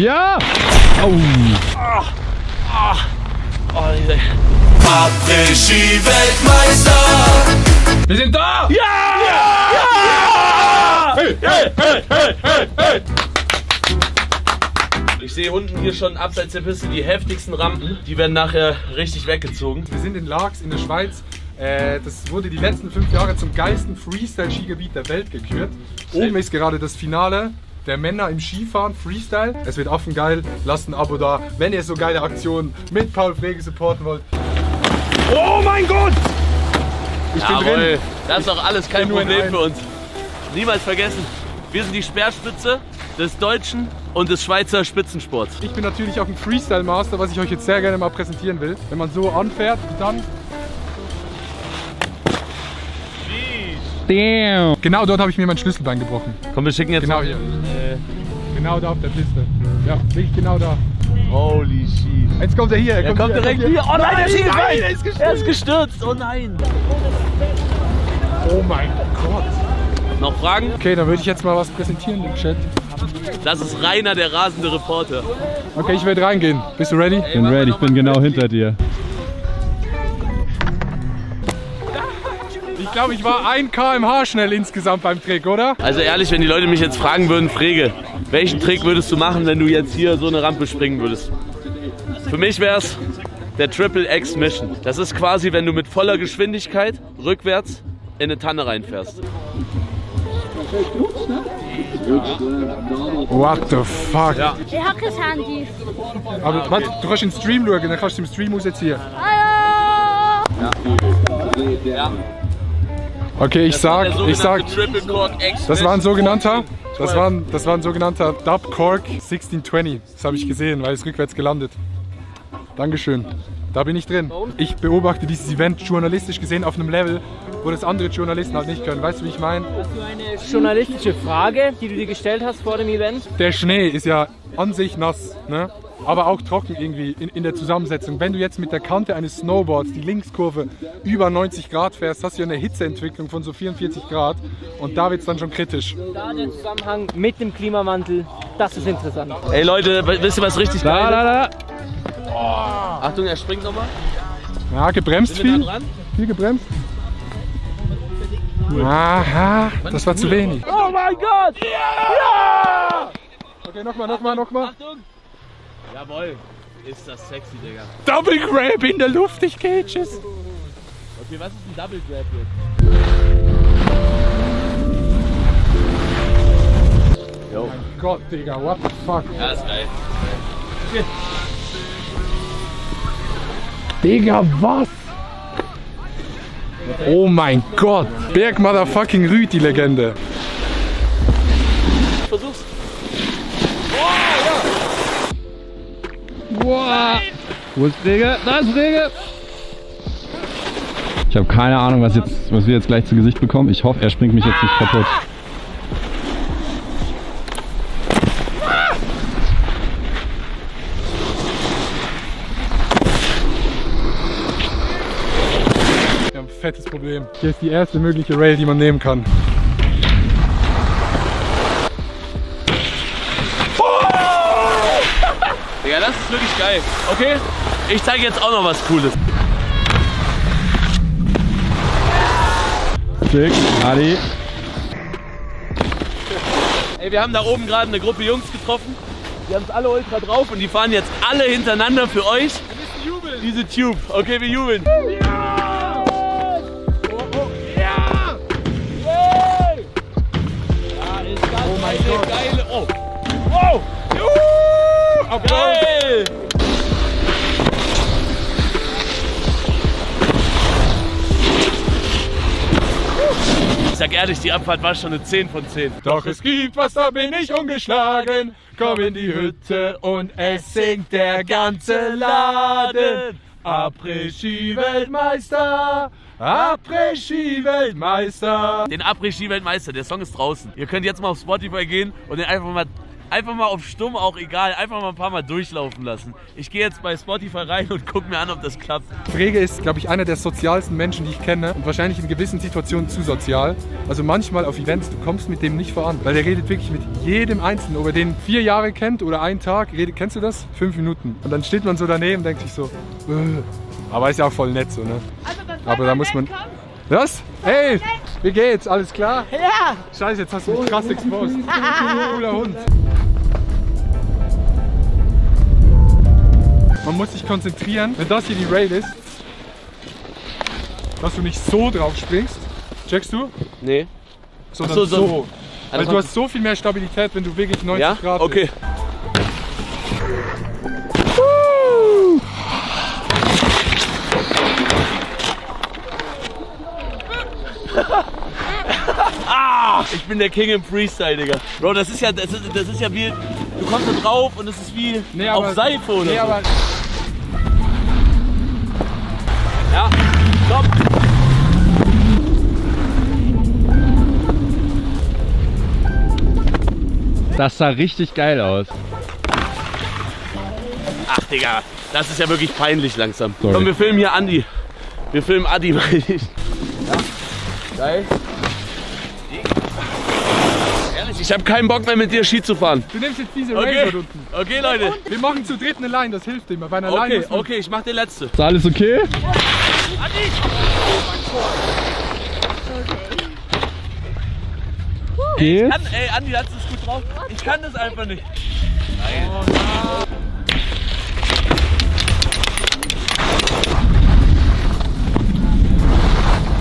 Ja! Oh! Après-Ski-Weltmeister! Wir sind da! Ja! Ja! Hey, hey, hey, hey, hey, hey! Ich sehe unten hier schon abseits der Piste die heftigsten Rampen. Die werden nachher richtig weggezogen. Wir sind in Laax in der Schweiz. Das wurde die letzten 5 Jahre zum geilsten Freestyle-Skigebiet der Welt gekürt. Oben ist gerade das Finale der Männer im Skifahren, Freestyle. Es wird affengeil. Lasst ein Abo da, wenn ihr so geile Aktionen mit Paul Frege supporten wollt. Oh mein Gott! Ich bin drin. Das ist doch alles kein nur Problem für uns. Niemals vergessen, wir sind die Speerspitze des deutschen und des Schweizer Spitzensports. Ich bin natürlich auch ein Freestyle-Master, was ich euch jetzt sehr gerne mal präsentieren will. Wenn man so anfährt, dann... Damn! Genau dort habe ich mir mein Schlüsselbein gebrochen. Komm, wir schicken jetzt Genau hier. Genau da auf der Piste. Ja, wirklich genau da. Holy shit. Jetzt kommt er hier. Er kommt direkt hier. Oh nein, er ist gestürzt. Oh nein. Oh mein Gott. Noch Fragen? Okay, dann würde ich jetzt mal was präsentieren im Chat. Das ist Rainer, der rasende Reporter. Okay, ich werde reingehen. Bist du ready? Ich bin ready, ich bin genau hinter dir. Ich glaube, ich war 1 km/h schnell insgesamt beim Trick, oder? Also ehrlich, wenn die Leute mich jetzt fragen würden, Frege, welchen Trick würdest du machen, wenn du jetzt hier so eine Rampe springen würdest? Für mich wäre es der Triple X Mission. Das ist quasi, wenn du mit voller Geschwindigkeit rückwärts in eine Tanne reinfährst. What the fuck? Ja. Ich habe kein Handy. Aber warte, du kannst in den Stream schauen, dann kannst du im Stream aussetzen. Hallo! Ja. Okay, ich sag, Triple Cork X das war ein sogenannter, das 12. war ein sogenannter Dub Cork 1620. Das habe ich gesehen, weil es rückwärts gelandet. Dankeschön. Da bin ich drin. Ich beobachte dieses Event journalistisch gesehen auf einem Level, wo das andere Journalisten halt nicht können. Weißt du, wie ich meine? Hast du eine journalistische Frage, die du dir gestellt hast vor dem Event? Der Schnee ist ja an sich nass, ne? Aber auch trocken irgendwie in der Zusammensetzung. Wenn du jetzt mit der Kante eines Snowboards die Linkskurve über 90 Grad fährst, hast du ja eine Hitzeentwicklung von so 44 Grad und da wird es dann schon kritisch. Da der Zusammenhang mit dem Klimawandel, das ist interessant. Ey Leute, wisst ihr was richtig geil ist? Da. Oh. Achtung, er springt nochmal. Ja, gebremst Sind wir viel. da dran? Viel gebremst. Aha, das war zu wenig. Oh mein Gott! Ja! Okay, nochmal. Achtung! Jawohl, ist das sexy, Digga. Double Grab in der Luft, ich catch es. Okay, was ist ein Double Grab jetzt? Jo. Mein Gott, Digga, what the fuck? Ja, ist geil. Digga, was? Oh mein Gott. Berg Motherfucking Rüd, die Legende. Versuch's. Wow. Wo ist Frege? Da ist Frege! Ich habe keine Ahnung, was wir jetzt gleich zu Gesicht bekommen. Ich hoffe, er springt mich jetzt nicht kaputt. Wir haben ein fettes Problem. Hier ist die erste mögliche Rail, die man nehmen kann. Digga, das ist wirklich geil. Okay, ich zeige jetzt auch noch was Cooles. Sick, Ali. Ey, wir haben da oben gerade eine Gruppe Jungs getroffen. Die haben es alle ultra drauf und die fahren jetzt alle hintereinander für euch diese Tube. Okay, wir jubeln. Ja! Ja! Hey! Da ist das eine geile... Oh! Wow! Geil! Ich sag ehrlich, die Abfahrt war schon eine 10 von 10. Doch es gibt was, da bin ich ungeschlagen. Komm in die Hütte und es singt der ganze Laden. Après-Ski-Weltmeister, Après-Ski-Weltmeister. Den Après-Ski-Weltmeister, der Song ist draußen. Ihr könnt jetzt mal auf Spotify gehen und den einfach mal Einfach mal auf stumm, auch egal. Einfach mal ein paar Mal durchlaufen lassen. Ich gehe jetzt bei Spotify rein und gucke mir an, ob das klappt. Frege ist, glaube ich, einer der sozialsten Menschen, die ich kenne und wahrscheinlich in gewissen Situationen zu sozial. Also manchmal auf Events, du kommst mit dem nicht voran, weil der redet wirklich mit jedem Einzelnen. Ob er den 4 Jahre kennt oder einen Tag, kennst du das? 5 Minuten. Und dann steht man so daneben und denkt sich so, aber ist ja auch voll nett so, ne? Aber da muss man... Was? Hey, wie geht's? Alles klar? Ja! Scheiße, jetzt hast du mich krass exposed. Cooler Hund. Man muss sich konzentrieren, wenn das hier die Rail ist, dass du nicht so drauf springst. Checkst du? Nee. Sondern so. Weil Also du hast so viel mehr Stabilität, wenn du wirklich 90 Grad bist. Okay. Ich bin der King im Freestyle, Digga. Bro, das ist ja wie, du kommst da drauf und es ist wie auf Seife oder so. Aber Ja, stopp. Das sah richtig geil aus. Ach, Digga, das ist ja wirklich peinlich langsam. Sorry. Komm, wir filmen hier Andi. Wir filmen Adi, meine ich. Ja, geil. Ehrlich, ich habe keinen Bock mehr mit dir Ski zu fahren. du nimmst jetzt diese Rail dort unten. Okay, Leute. Wir machen zu dritt eine Line, das hilft immer. Bei einer Line muss man Okay, ich mach den letzte. Ist alles okay? Geht? Ey, Andi, hast du es gut drauf? Ich kann das einfach nicht.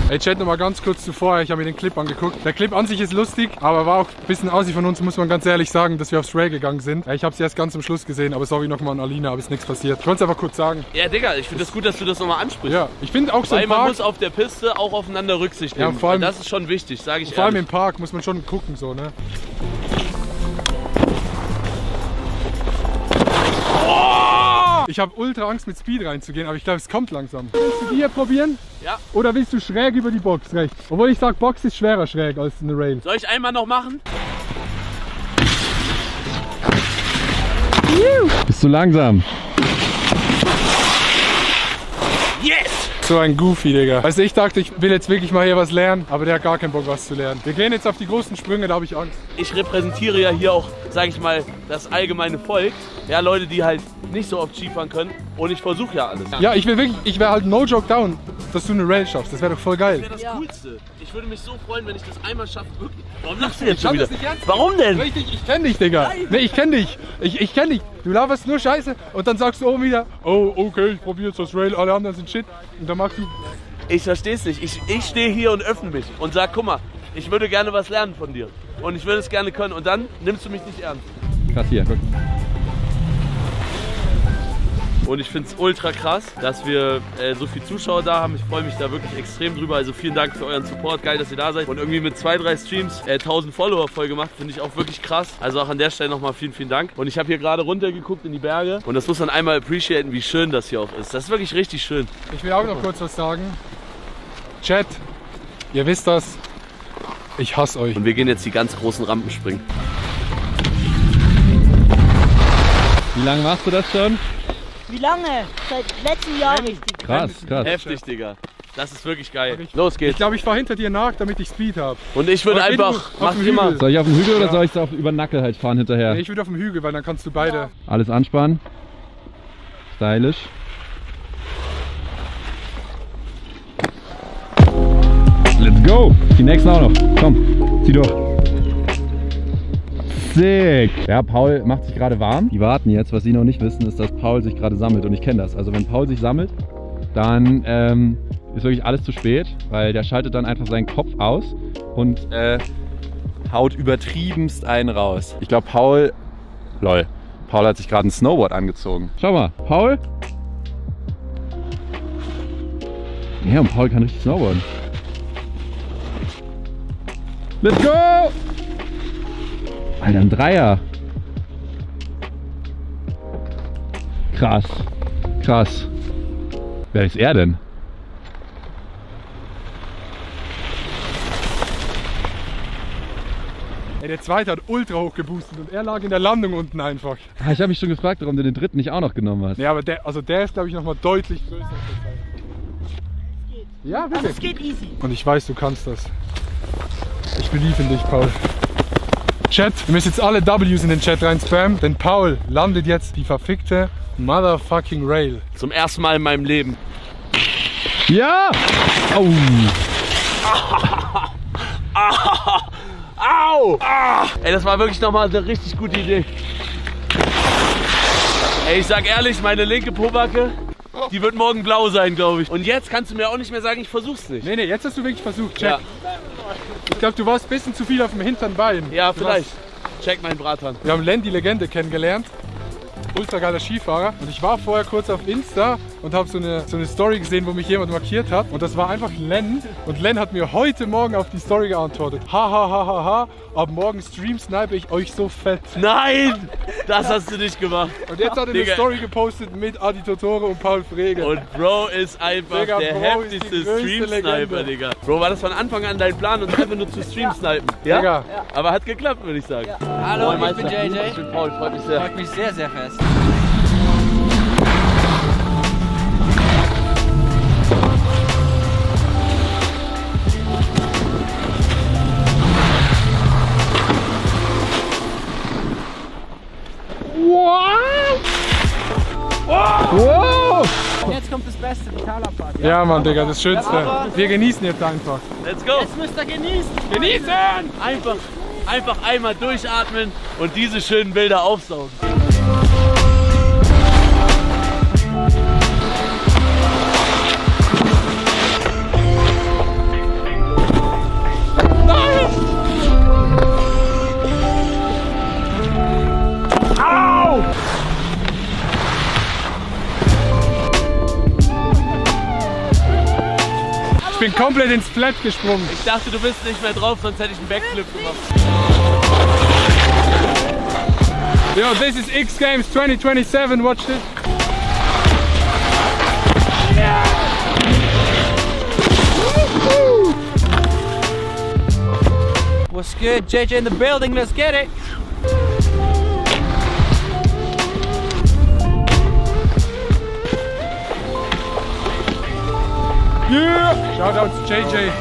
Ey, Chat, noch mal ganz kurz zuvor, ich habe mir den Clip angeguckt. Der Clip an sich ist lustig, aber war auch ein bisschen Aussie von uns, muss man ganz ehrlich sagen, dass wir aufs Rail gegangen sind. Ich habe es erst ganz am Schluss gesehen, aber sorry nochmal an Alina, aber ist nichts passiert. Ich wollte es einfach kurz sagen. Ja, Digga, ich finde das gut, dass du das nochmal ansprichst. Ja, ich finde auch so Weil im man Park, muss auf der Piste auch aufeinander Rücksicht Ja, nehmen. vor allem- das ist schon wichtig, sage ich vor allem ehrlich. im Park muss man schon gucken, so, ne? Ich habe ultra Angst mit Speed reinzugehen, aber ich glaube es kommt langsam. Willst du die hier probieren? Ja. Oder willst du schräg über die Box rechts? Obwohl ich sage, Box ist schwerer schräg als eine Rail. Soll ich einmal noch machen? Bist du langsam? Yes! So ein Goofy, Digga. Also ich dachte, ich will jetzt wirklich mal hier was lernen, aber der hat gar keinen Bock, was zu lernen. Wir gehen jetzt auf die großen Sprünge, da habe ich Angst. Ich repräsentiere ja hier auch, sage ich mal, das allgemeine Volk. Ja, Leute, die halt nicht so oft Skifahren können. Und ich versuche ja alles. Ja, ich wäre halt no joke down, dass du eine Rail schaffst. Das wäre doch voll geil. Das wäre das Coolste. Ich würde mich so freuen, wenn ich das einmal schaffe. Wirklich. Warum lachst du jetzt Ich schon kann wieder? das nicht ernst Warum denn? Richtig, ich kenn dich, Digga. Nee, ich kenn dich. Ich kenn dich. Du laberst nur Scheiße und dann sagst du oben wieder, oh, okay, ich probiere jetzt das Rail, alle anderen sind Shit. Und dann machst du... Ich versteh's nicht. Ich stehe hier und öffne mich und sag, guck mal, ich würde gerne was lernen von dir. Und ich würde es gerne können. Und dann nimmst du mich nicht ernst. Krass hier, guck. Und ich finde es ultra krass, dass wir so viele Zuschauer da haben. Ich freue mich da wirklich extrem drüber. Also vielen Dank für euren Support. Geil, dass ihr da seid. Und irgendwie mit 2, 3 Streams 1000 Follower voll gemacht. Finde ich auch wirklich krass. Also auch an der Stelle nochmal vielen, vielen Dank. Und ich habe hier gerade runtergeguckt in die Berge. Und das muss man einmal appreciaten, wie schön das hier auch ist. Das ist wirklich richtig schön. Ich will auch noch kurz was sagen. Chat, ihr wisst das. Ich hasse euch. Und wir gehen jetzt die ganz großen Rampen springen. Wie lange machst du das schon? Wie lange? Seit letztem Jahr richtig. Krass, krass. Heftig, Digga. Das ist wirklich geil. Ich- Los Ich geht's. glaube, ich fahre hinter dir nach, damit ich Speed habe. Und ich würde Aber geh du einfach, auf mach den immer. Hügel. Soll ich auf dem Hügel oder Ja. soll ich über den Nackel halt fahren hinterher? Nee, ich würde auf dem Hügel, weil dann kannst du beide. Alles anspannen. Stylisch. Let's go! Die nächsten auch noch. Komm, zieh durch. Sick! Ja, Paul macht sich gerade warm. Die warten jetzt. Was sie noch nicht wissen, ist, dass Paul sich gerade sammelt. Und ich kenne das. Also wenn Paul sich sammelt, dann ist wirklich alles zu spät, weil der schaltet dann einfach seinen Kopf aus und haut übertriebenst einen raus. Ich glaube, Paul hat sich gerade ein Snowboard angezogen. Schau mal, Paul. Ja, und Paul kann richtig snowboarden. Let's go! Alter, ein Dreier. Krass. Krass. Wer ist er denn? Ey, der zweite hat ultra hoch geboostet und er lag in der Landung unten einfach. Ich habe mich schon gefragt, warum du den dritten nicht auch noch genommen hast. Ja, aber der ist glaube ich nochmal deutlich größer. Ja, Also es wirklich. geht easy. Und ich weiß, du kannst das. Ich believe in dich, Paul. Chat, ihr müsst jetzt alle W's in den Chat rein spammen, denn Paul landet jetzt die verfickte Motherfucking Rail. Zum ersten Mal in meinem Leben. Ja! Oh! Au! Ey, das war wirklich nochmal eine richtig gute Idee. Ey, ich sag ehrlich, meine linke Pobacke, die wird morgen blau sein, glaube ich. Und jetzt kannst du mir auch nicht mehr sagen, ich versuch's nicht. Nee, jetzt hast du wirklich versucht, check. Ja, Ich glaube, du warst ein bisschen zu viel auf dem hinteren Bein. ja vielleicht. Check meinen Bratan. Wir haben Len, die Legende, kennengelernt. Ultra geiler Skifahrer. Und ich war vorher kurz auf Insta und habe so eine Story gesehen, wo mich jemand markiert hat. Und das war einfach Len. Und Len hat mir heute Morgen auf die Story geantwortet. Ha ha ha ha ha. Ab morgen Stream snipe ich euch so fett. Nein! Das hast du nicht gemacht. Und jetzt hat er eine Digga. Story gepostet mit Adi Totore und Paul Frege. Und Bro ist einfach Digga, der Bro ist die heftigste größte Stream-Sniper, Legende. Digga. Bro, war das von Anfang an dein Plan, uns einfach nur zu Stream-snipen? Ja? Digga. Aber hat geklappt, würde ich sagen. Hallo, Moin, ich bin Meister. JJ. Ich bin Paul, freut mich sehr. Freut mich sehr, sehr fest. Wow! Jetzt kommt das Beste, die Talabfahrt. Ja, Mann, Digga, das Schönste. Wir genießen jetzt einfach. Let's go! Jetzt müsst ihr genießen. Genießen! Einfach einmal durchatmen und diese schönen Bilder aufsaugen. Ich bin komplett ins Flat gesprungen. Ich dachte, du bist nicht mehr drauf, sonst hätte ich einen Backflip gemacht. Yo, this is X Games 2027, watch this. What's good? JJ in the building, let's get it. Yeah! Shoutout zu JJ.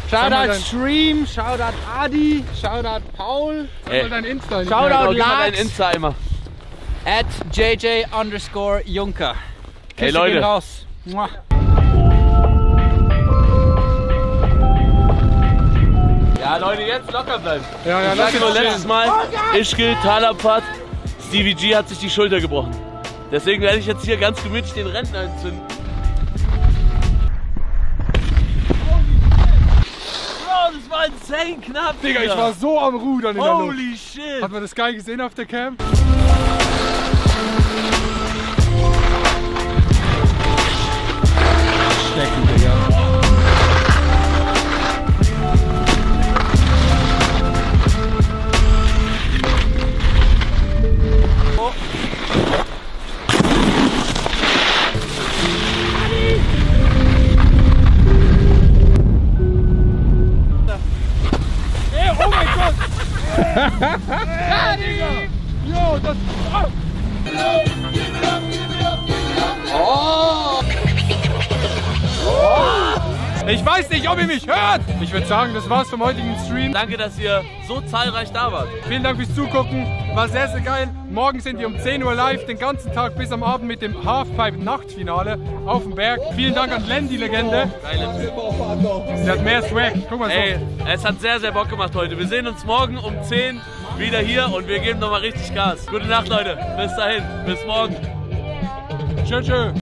Shoutout Stream, Shoutout Adi, Shoutout Paul, Sag mal dein Insta. Shoutout Genau, gib mal deinen Lars. Insta einmal. at JJ_Junker. Hey, Küsse Leute. gehen raus. Mua. Ja, Leute, jetzt locker bleiben. Ja, ja, Ich lass sag nur jetzt letztes chillen. Mal, Ischgl, Talabfahrt, Stevie G hat sich die Schulter gebrochen. Deswegen werde ich jetzt hier ganz gemütlich den Rentner entzünden. Bro, das war insane knapp, Digga, ich war so am Rudern in der Luft. Holy shit! Hat man das geil gesehen auf der Cam? Stecken, Digga. Oh mein Gott! Ja, Digga! Jo, das... Ich weiß nicht, ob ihr mich hört! Ich würde sagen, das war's vom heutigen Stream. Danke, dass ihr so zahlreich da wart. Vielen Dank fürs Zugucken. War sehr, sehr geil. Morgen sind wir um 10 Uhr live, den ganzen Tag bis am Abend mit dem Halfpipe-Nachtfinale auf dem Berg. Vielen Dank an Len, die Legende. Sie hat mehr Swag. Guck mal so. Ey, es hat sehr, sehr Bock gemacht heute. Wir sehen uns morgen um 10 wieder hier und wir geben nochmal richtig Gas. Gute Nacht, Leute. Bis dahin. Bis morgen. Tschö, tschö.